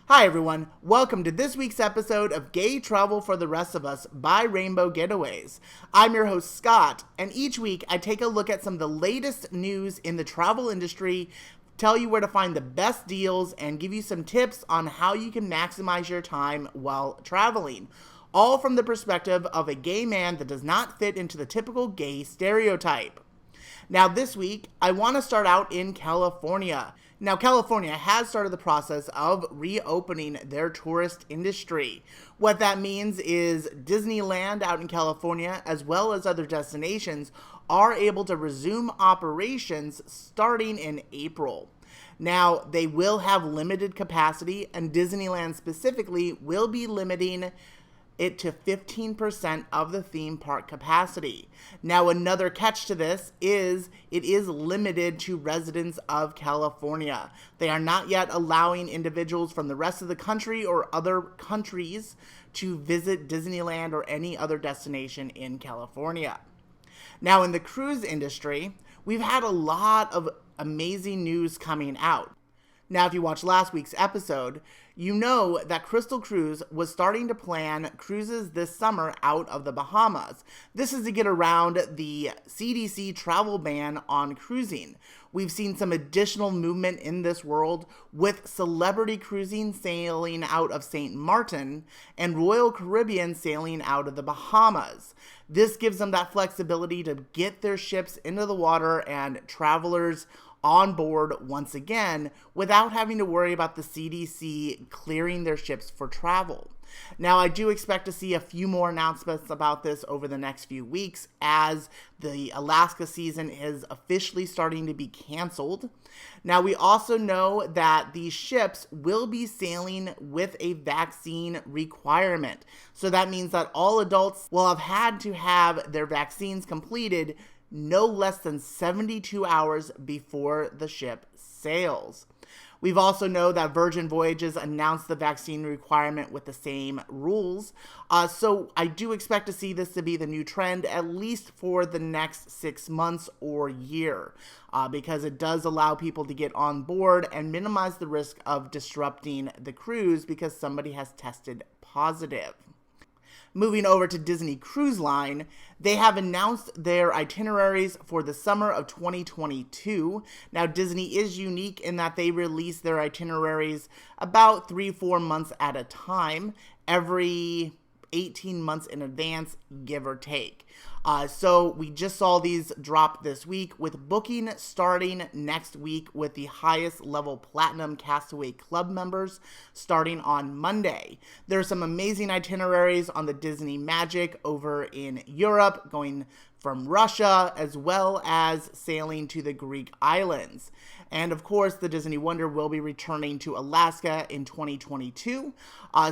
Hi everyone, welcome to this week's episode of Gay Travel for the Rest of Us by Rainbow Getaways. I'm your host Scott, and each week I take a look at some of the latest news in the travel industry, tell you where to find the best deals, and give you some tips on how you can maximize your time while traveling. All from the perspective of a gay man that does not fit into the typical gay stereotype. Now this week, I want to start out in California. Now, California has started the process of reopening their tourist industry. What that means is Disneyland out in California, as well as other destinations, are able to resume operations starting in April. Now, they will have limited capacity, and Disneyland specifically will be limiting it to 15% of the theme park capacity. Now, another catch to this is it is limited to residents of California. They are not yet allowing individuals from the rest of the country or other countries to visit Disneyland or any other destination in California. Now, in the cruise industry, we've had a lot of amazing news coming out. Now, if you watched last week's episode, you know that Crystal Cruise was starting to plan cruises this summer out of the Bahamas. This is to get around the CDC travel ban on cruising. We've seen some additional movement in this world with Celebrity Cruising sailing out of St. Martin and Royal Caribbean sailing out of the Bahamas. This gives them that flexibility to get their ships into the water and travelers on board once again without having to worry about the CDC clearing their ships for travel. Now, I do expect to see a few more announcements about this over the next few weeks as the Alaska season is officially starting to be canceled. Now, we also know that these ships will be sailing with a vaccine requirement. So that means that all adults will have had to have their vaccines completed no less than 72 hours before the ship sails. We've also know that Virgin Voyages announced the vaccine requirement with the same rules. So I do expect to see this to be the new trend, at least for the next 6 months or year, because it does allow people to get on board and minimize the risk of disrupting the cruise because somebody has tested positive. Moving over to Disney Cruise Line, they have announced their itineraries for the summer of 2022. Now, Disney is unique in that they release their itineraries about 3-4 months at a time, every 18 months in advance, give or take. So we just saw these drop this week, with booking starting next week with the highest level Platinum Castaway Club members starting on Monday. There are some amazing itineraries on the Disney Magic over in Europe, going from Russia, as well as sailing to the Greek islands. And of course, the Disney Wonder will be returning to Alaska in 2022.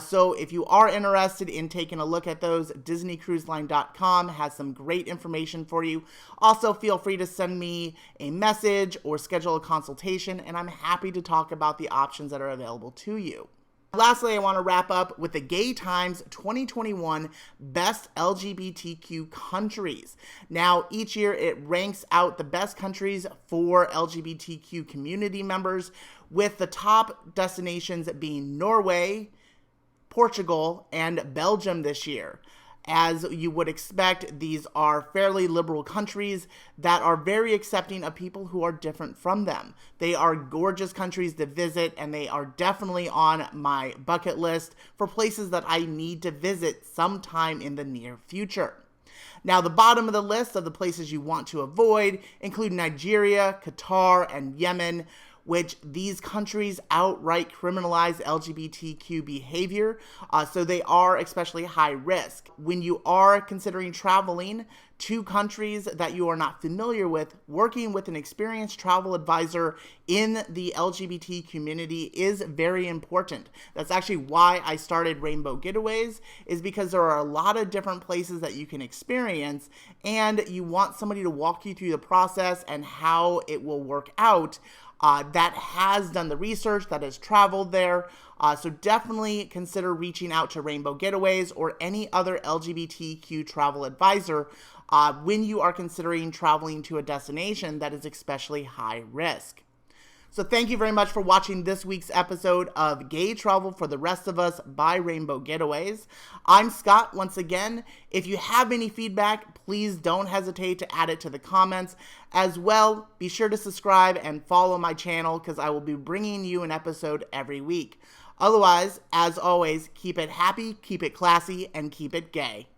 So if you are interested in taking a look at those, DisneyCruiseLine.com has some great information for you. Also, feel free to send me a message or schedule a consultation, and I'm happy to talk about the options that are available to you. Lastly, I want to wrap up with the Gay Times 2021 Best LGBTQ Countries. Now, each year it ranks out the best countries for LGBTQ community members, with the top destinations being Norway, Portugal, and Belgium this year. As you would expect, these are fairly liberal countries that are very accepting of people who are different from them. They are gorgeous countries to visit, and they are definitely on my bucket list for places that I need to visit sometime in the near future. Now, the bottom of the list of the places you want to avoid include Nigeria, Qatar, and Yemen, which these countries outright criminalize LGBTQ behavior, so they are especially high risk. When you are considering traveling to countries that you are not familiar with, working with an experienced travel advisor in the LGBT community is very important. That's actually why I started Rainbow Getaways, is because there are a lot of different places that you can experience, and you want somebody to walk you through the process and how it will work out. That has done the research, that has traveled there. So definitely consider reaching out to Rainbow Getaways or any other LGBTQ travel advisor when you are considering traveling to a destination that is especially high risk. So thank you very much for watching this week's episode of Gay Travel for the Rest of Us by Rainbow Getaways. I'm Scott once again. If you have any feedback, please don't hesitate to add it to the comments. As well, be sure to subscribe and follow my channel because I will be bringing you an episode every week. Otherwise, as always, keep it happy, keep it classy, and keep it gay.